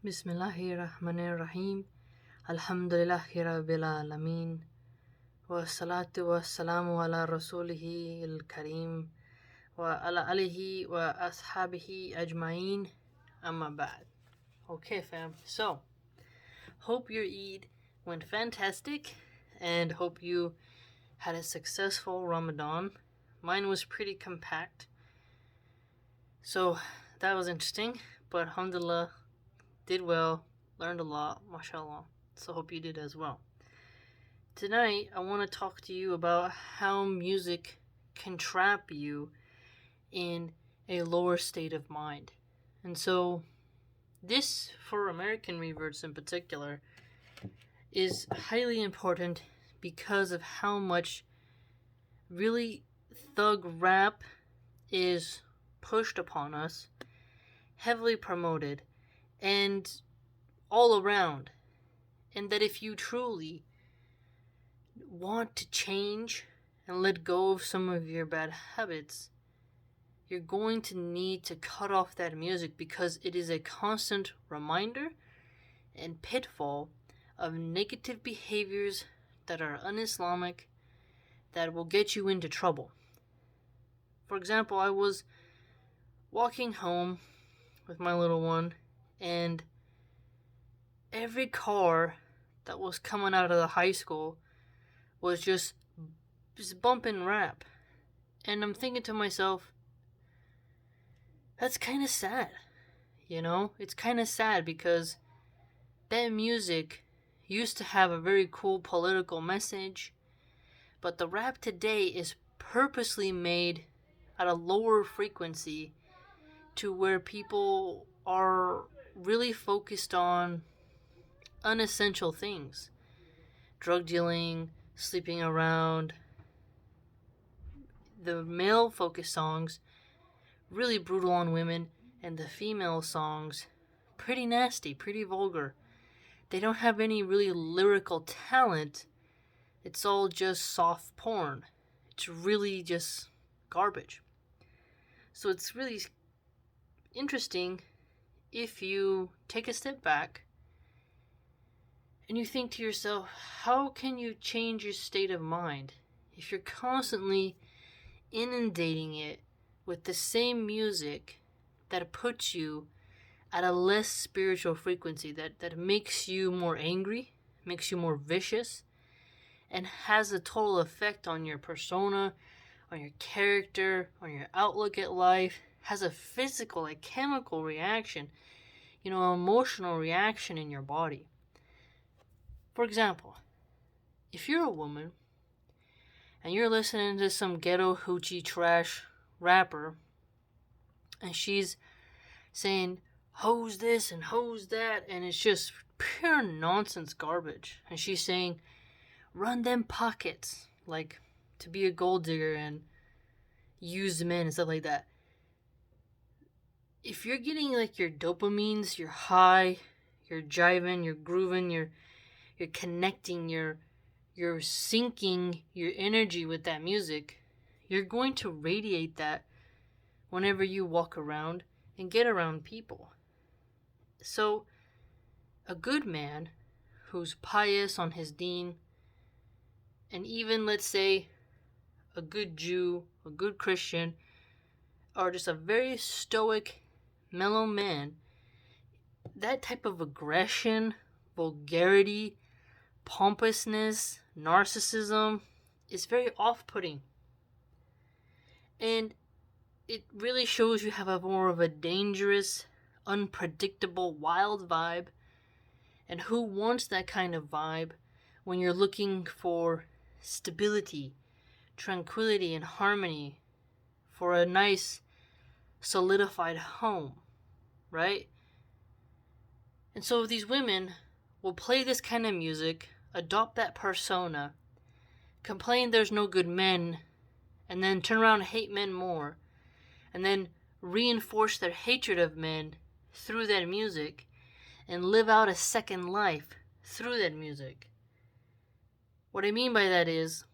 Bismillahirrahmanirrahim. Alhamdulillahi Rabbil Alameen. Wa salatu wa salamu ala rasulihi al-kareem. Wa ala alihi wa ashabihi ajma'een. Amma ba'd. Okay, fam. So, hope your Eid went fantastic and hope you had a successful Ramadan. Mine was pretty compact. So, that was interesting. But alhamdulillah, did well, learned a lot, mashallah. So hope you did as well. Tonight, I want to talk to you about how music can trap you in a lower state of mind. And so, this, for American reverts in particular, is highly important because of how much really thug rap is pushed upon us, heavily promoted, and all around. And that if you truly want to change and let go of some of your bad habits, you're going to need to cut off that music because it is a constant reminder and pitfall of negative behaviors that are un-Islamic that will get you into trouble. For example, I was walking home with my little one, and every car that was coming out of the high school was just bumping rap. And I'm thinking to myself, that's kind of sad. You know? It's kind of sad because that music used to have a very cool political message, but the rap today is purposely made at a lower frequency to where people are really focused on unessential things. Drug dealing, sleeping around. The male-focused songs, really brutal on women, and the female songs, pretty nasty, pretty vulgar. They don't have any really lyrical talent. It's all just soft porn. It's really just garbage. So it's really interesting if you take a step back and you think to yourself, how can you change your state of mind if you're constantly inundating it with the same music that puts you at a less spiritual frequency, that makes you more angry, makes you more vicious, and has a total effect on your persona, on your character, on your outlook at life, has a physical, a chemical reaction, emotional reaction in your body. For example, if you're a woman and you're listening to some ghetto hoochie trash rapper and she's saying, hoes this and hoes that, and it's just pure nonsense garbage, and she's saying, run them pockets, like to be a gold digger and use men and stuff like that. If you're getting like your dopamines, you're high, you're jiving, you're grooving, you're connecting, you're syncing your energy with that music, you're going to radiate that whenever you walk around and get around people. So, a good man who's pious on his deen, and even, let's say, a good Jew, a good Christian, or just a very stoic, mellow man, that type of aggression, vulgarity, pompousness, narcissism is very off-putting. And it really shows you have a more of a dangerous, unpredictable, wild vibe. And who wants that kind of vibe when you're looking for stability, tranquility, and harmony for a nice, solidified home, right? And so these women will play this kind of music, adopt that persona, complain there's no good men, and then turn around and hate men more, and then reinforce their hatred of men through that music, and live out a second life through that music. What I mean by that is,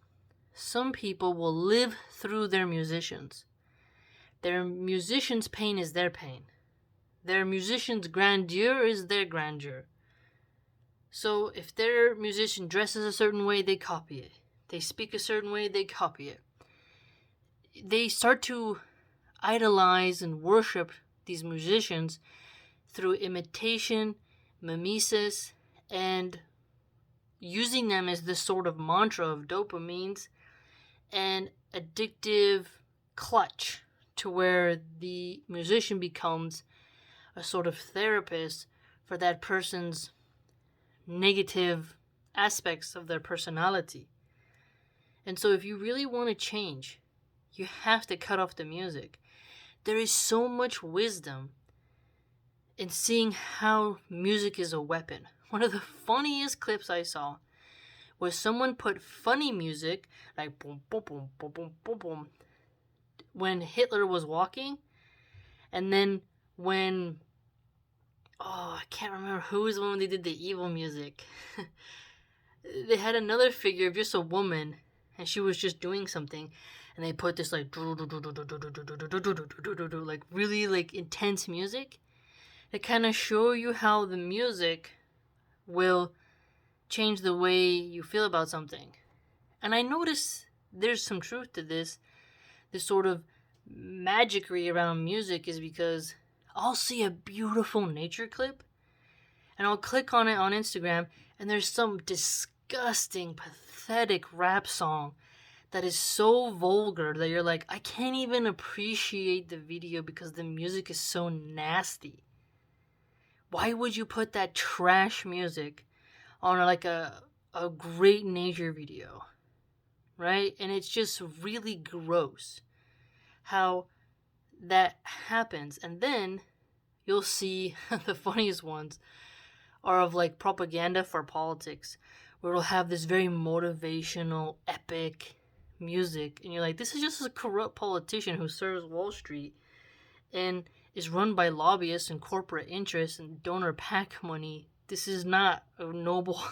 some people will live through their musicians. Their musician's pain is their pain. Their musician's grandeur is their grandeur. So if their musician dresses a certain way, they copy it. They speak a certain way, they copy it. They start to idolize and worship these musicians through imitation, mimesis, and using them as this sort of mantra of dopamines and addictive clutch, to where the musician becomes a sort of therapist for that person's negative aspects of their personality. And so if you really want to change, you have to cut off the music. There is so much wisdom in seeing how music is a weapon. One of the funniest clips I saw was someone put funny music, like boom, boom, boom, boom, boom, boom, boom, when Hitler was walking. And then when, I can't remember who was the one when they did the evil music. They had another figure of just a woman, and she was just doing something, and they put this like really like intense music to kind of show you how the music will change the way you feel about something. And I notice there's some truth to this sort of magicry around music, is because I'll see a beautiful nature clip and I'll click on it on Instagram, and there's some disgusting, pathetic rap song that is so vulgar that you're like, I can't even appreciate the video because the music is so nasty. Why would you put that trash music on like a great nature video, right? And it's just really gross how that happens. And then you'll see the funniest ones are of like propaganda for politics, where it'll have this very motivational, epic music, and you're like, this is just a corrupt politician who serves Wall Street and is run by lobbyists and corporate interests and donor PAC money. This is not a noble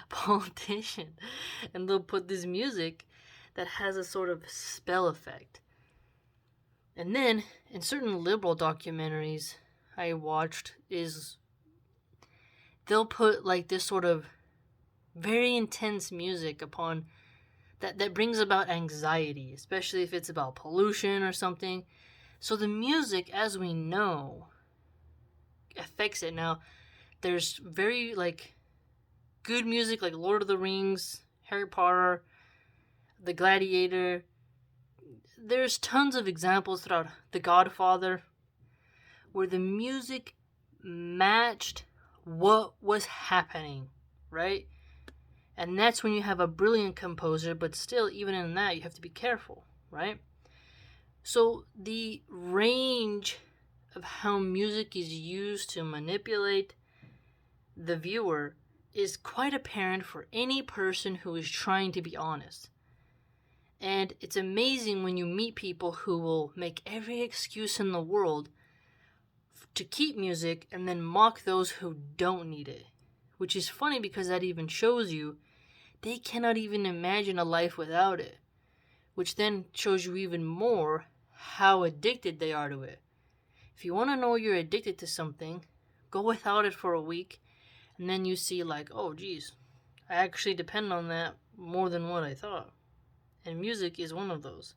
politician. And they'll put this music that has a sort of spell effect. And then in certain liberal documentaries I watched, is they'll put like this sort of very intense music upon that brings about anxiety, especially if it's about pollution or something. So the music, as we know, affects it. Now, there's very like good music like Lord of the Rings, Harry Potter, The Gladiator. There's tons of examples throughout The Godfather where the music matched what was happening, right? And that's when you have a brilliant composer, but still, even in that, you have to be careful, right? So the range of how music is used to manipulate the viewer is quite apparent for any person who is trying to be honest. And it's amazing when you meet people who will make every excuse in the world to keep music and then mock those who don't need it. Which is funny because that even shows you they cannot even imagine a life without it. Which then shows you even more how addicted they are to it. If you want to know you're addicted to something, go without it for a week, and then you see like, oh geez, I actually depend on that more than what I thought. And music is one of those.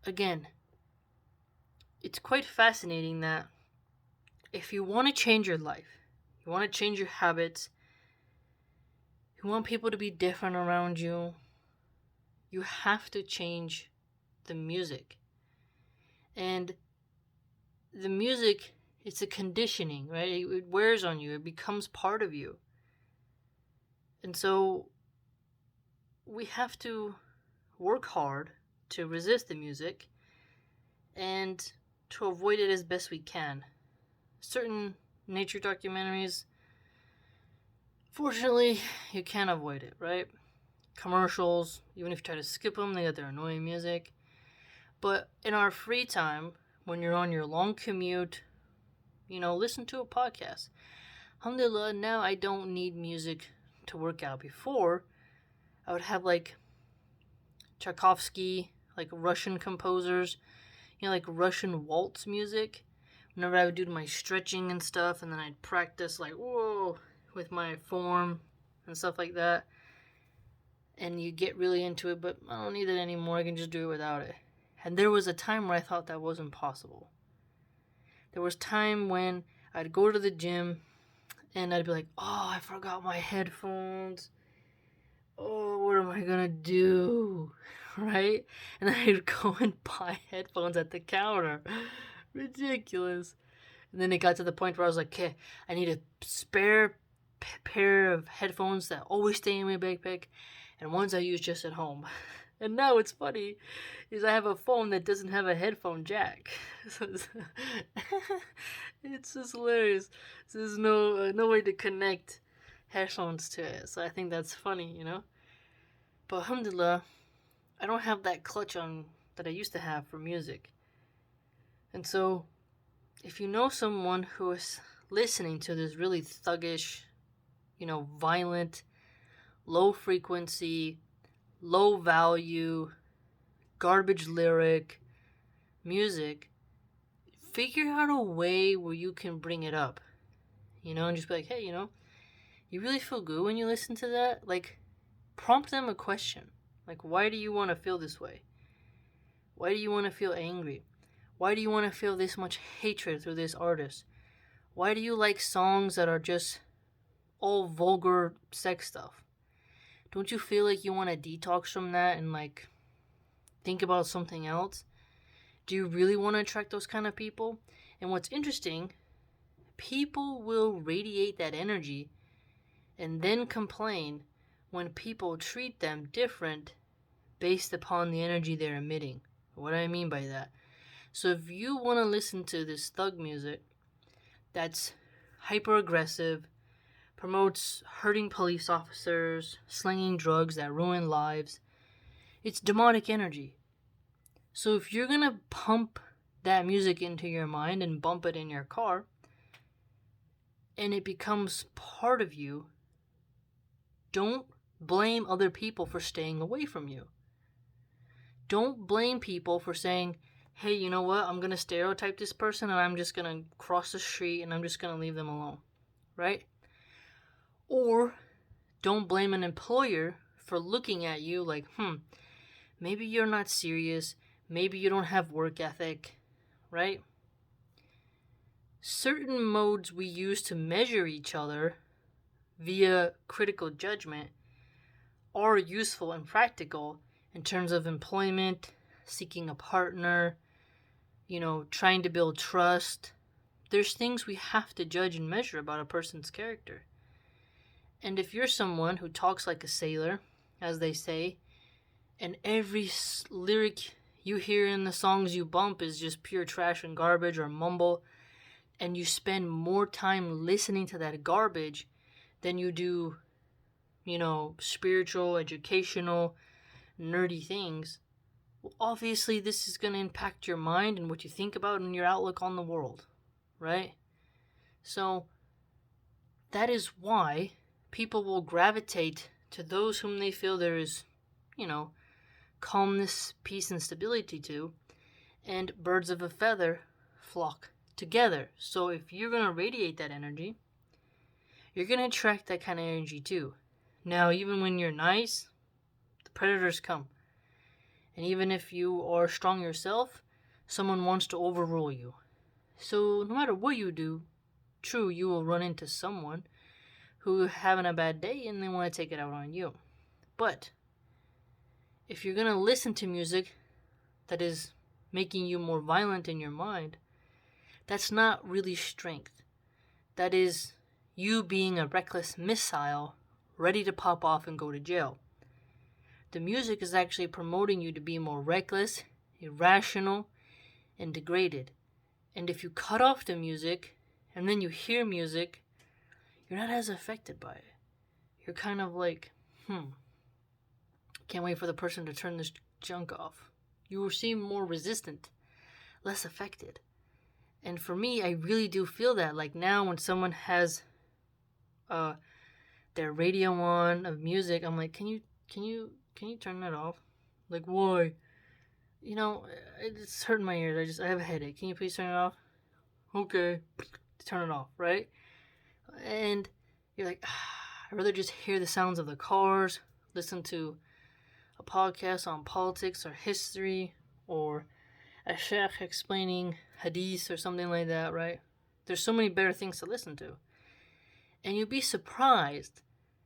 Again, it's quite fascinating that if you want to change your life, you want to change your habits, you want people to be different around you, you have to change the music. And the music, it's a conditioning, right? It wears on you. It becomes part of you. And so we have to work hard to resist the music and to avoid it as best we can. Certain nature documentaries, fortunately, you can't avoid it, right? Commercials, even if you try to skip them, they got their annoying music. But in our free time, when you're on your long commute, listen to a podcast. Alhamdulillah, now I don't need music to work out. Before, I would have like Tchaikovsky, like Russian composers, like Russian waltz music. whenever I would do my stretching and stuff, and then I'd practice like, whoa, with my form and stuff like that. And you get really into it, but I don't need it anymore. I can just do it without it. And there was a time where I thought that wasn't possible. There was time when I'd go to the gym and I'd be like, oh, I forgot my headphones. Oh, what am I gonna do? Right? And then I'd go and buy headphones at the counter. Ridiculous. And then it got to the point where I was like, okay, I need a spare pair of headphones that always stay in my backpack and ones I use just at home. And now what's funny is I have a phone that doesn't have a headphone jack. So it's just hilarious. There's no way to connect headphones to it. So I think that's funny, you know? But alhamdulillah, I don't have that clutch on that I used to have for music. And so, if you know someone who is listening to this really thuggish, violent, low frequency, low value, garbage lyric music, figure out a way where you can bring it up, and just be like, hey, you really feel good when you listen to that? Like, prompt them a question. Like, why do you want to feel this way? Why do you want to feel angry? Why do you want to feel this much hatred through this artist? Why do you like songs that are just all vulgar sex stuff? Don't you feel like you want to detox from that and like think about something else? Do you really want to attract those kind of people? And what's interesting, people will radiate that energy and then complain when people treat them different based upon the energy they're emitting. What do I mean by that? So if you want to listen to this thug music that's hyper aggressive, promotes hurting police officers, slinging drugs that ruin lives, it's demonic energy. So if you're going to pump that music into your mind and bump it in your car, and it becomes part of you, don't blame other people for staying away from you. Don't blame people for saying, hey, you know what, I'm going to stereotype this person and I'm just going to cross the street and I'm just going to leave them alone, right? Or don't blame an employer for looking at you like, maybe you're not serious, maybe you don't have work ethic, right? Certain modes we use to measure each other via critical judgment are useful and practical in terms of employment, seeking a partner, trying to build trust. There's things we have to judge and measure about a person's character. And if you're someone who talks like a sailor, as they say, and every lyric you hear in the songs you bump is just pure trash and garbage or mumble, and you spend more time listening to that garbage than you do, spiritual, educational, nerdy things, well, obviously this is going to impact your mind and what you think about and your outlook on the world, right? So that is why people will gravitate to those whom they feel there is, calmness, peace, and stability to, and birds of a feather flock together. So if you're going to radiate that energy, you're going to attract that kind of energy too. Now, even when you're nice, the predators come. And even if you are strong yourself, someone wants to overrule you. So no matter what you do, true, you will run into someone who having a bad day and they want to take it out on you. But if you're going to listen to music that is making you more violent in your mind, that's not really strength. That is you being a reckless missile ready to pop off and go to jail. The music is actually promoting you to be more reckless, irrational, and degraded. And if you cut off the music and then you hear music, you're not as affected by it. You're kind of like, can't wait for the person to turn this junk off. You will seem more resistant, less affected. And for me, I really do feel that. Like now when someone has their radio on of music, I'm like, can you turn that off? Like, why? It's hurting my ears. I have a headache. Can you please turn it off? Okay, turn it off, right? And you're like, I'd rather just hear the sounds of the cars, listen to a podcast on politics or history, or a sheikh explaining hadith or something like that, right? There's so many better things to listen to. And you'd be surprised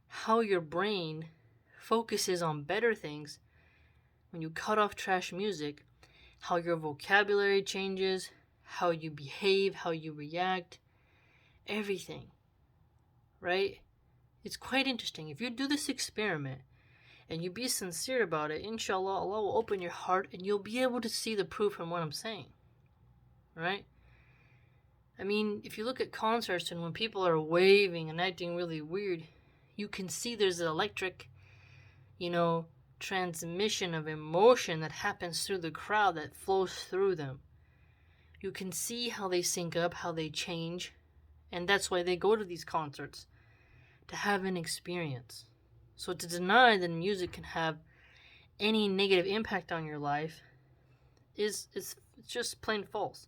how your brain focuses on better things when you cut off trash music, how your vocabulary changes, how you behave, how you react, everything, right? It's quite interesting. If you do this experiment and you be sincere about it, inshallah, Allah will open your heart and you'll be able to see the proof from what I'm saying, right? I mean, if you look at concerts and when people are waving and acting really weird, you can see there's an electric, transmission of emotion that happens through the crowd that flows through them. You can see how they sync up, how they change, and that's why they go to these concerts, to have an experience. So to deny that music can have any negative impact on your life is just plain false.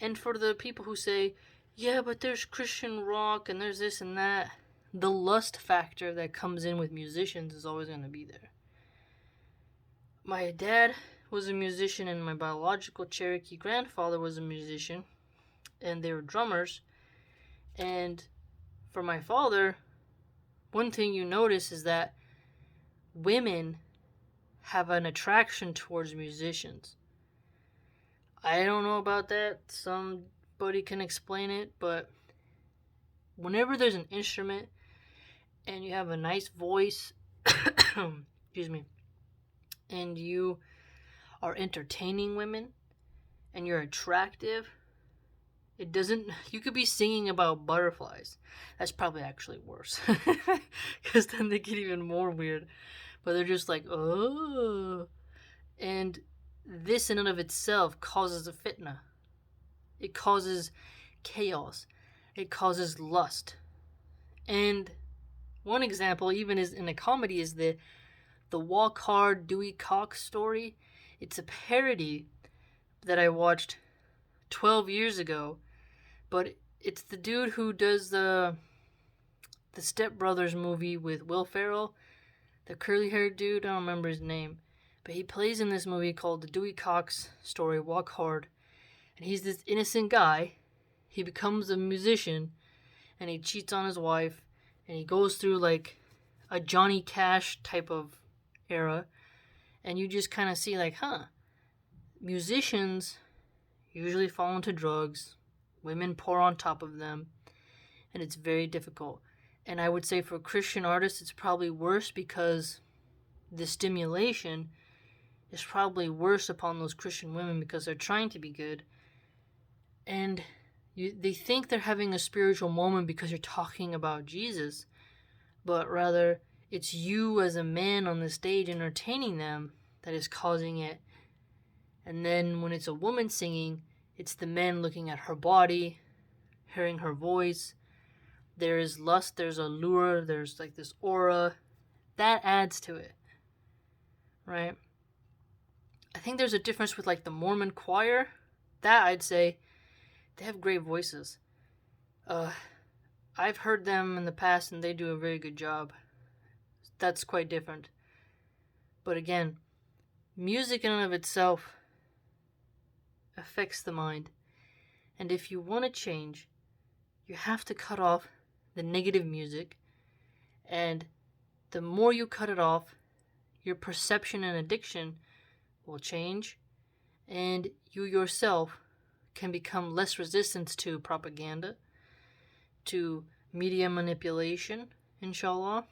And for the people who say, yeah, but there's Christian rock and there's this and that, the lust factor that comes in with musicians is always going to be there. My dad was a musician and my biological Cherokee grandfather was a musician, and they were drummers. And for my father, one thing you notice is that women have an attraction towards musicians. I don't know about that. Somebody can explain it, but whenever there's an instrument and you have a nice voice, excuse me, and you are entertaining women and you're attractive, you could be singing about butterflies. That's probably actually worse, because then they get even more weird. But they're just like, oh. And this in and of itself causes a fitna. It causes chaos. It causes lust. And one example, even is in a comedy, is the Walk Hard, Dewey Cox story. It's a parody that I watched 12 years ago, but it's the dude who does the Step Brothers movie with Will Ferrell, the curly-haired dude. I don't remember his name, but he plays in this movie called the Dewey Cox story, Walk Hard, and he's this innocent guy. He becomes a musician, and he cheats on his wife, and he goes through like a Johnny Cash type of era, and you just kind of see like, musicians usually fall into drugs, women pour on top of them, and it's very difficult. And I would say for Christian artists, it's probably worse because the stimulation is probably worse upon those Christian women because they're trying to be good. And they think they're having a spiritual moment because you're talking about Jesus, but rather it's you as a man on the stage entertaining them that is causing it. And then when it's a woman singing, it's the men looking at her body, hearing her voice. There is lust, there's a lure, there's like this aura. That adds to it, right? I think there's a difference with like the Mormon choir. That I'd say they have great voices. I've heard them in the past and they do a very good job. That's quite different. But again, music in and of itself affects the mind. And if you want to change, you have to cut off the negative music. And the more you cut it off, your perception and addiction will change. And you yourself can become less resistant to propaganda, to media manipulation, inshallah.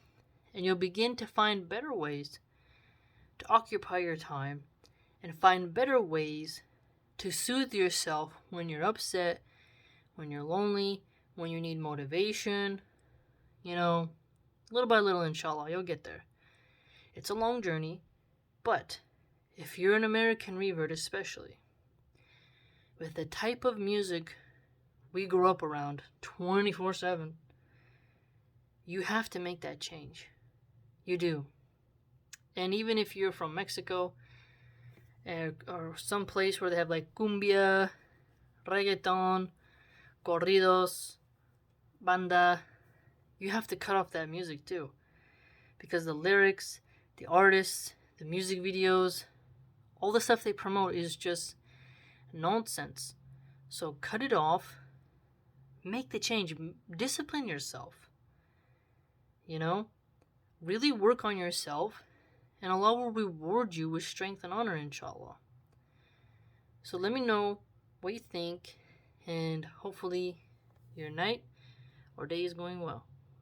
And you'll begin to find better ways to occupy your time and find better ways to soothe yourself when you're upset, when you're lonely, when you need motivation. Little by little, inshallah, you'll get there. It's a long journey, but if you're an American revert especially, with the type of music we grew up around 24/7, you have to make that change. You do. And even if you're from Mexico or some place where they have like cumbia, reggaeton, corridos, banda, you have to cut off that music too. Because the lyrics, the artists, the music videos, all the stuff they promote is just nonsense. So cut it off, make the change, discipline yourself. You know, really work on yourself, and Allah will reward you with strength and honor, inshallah. So let me know what you think, and hopefully your night or day is going well.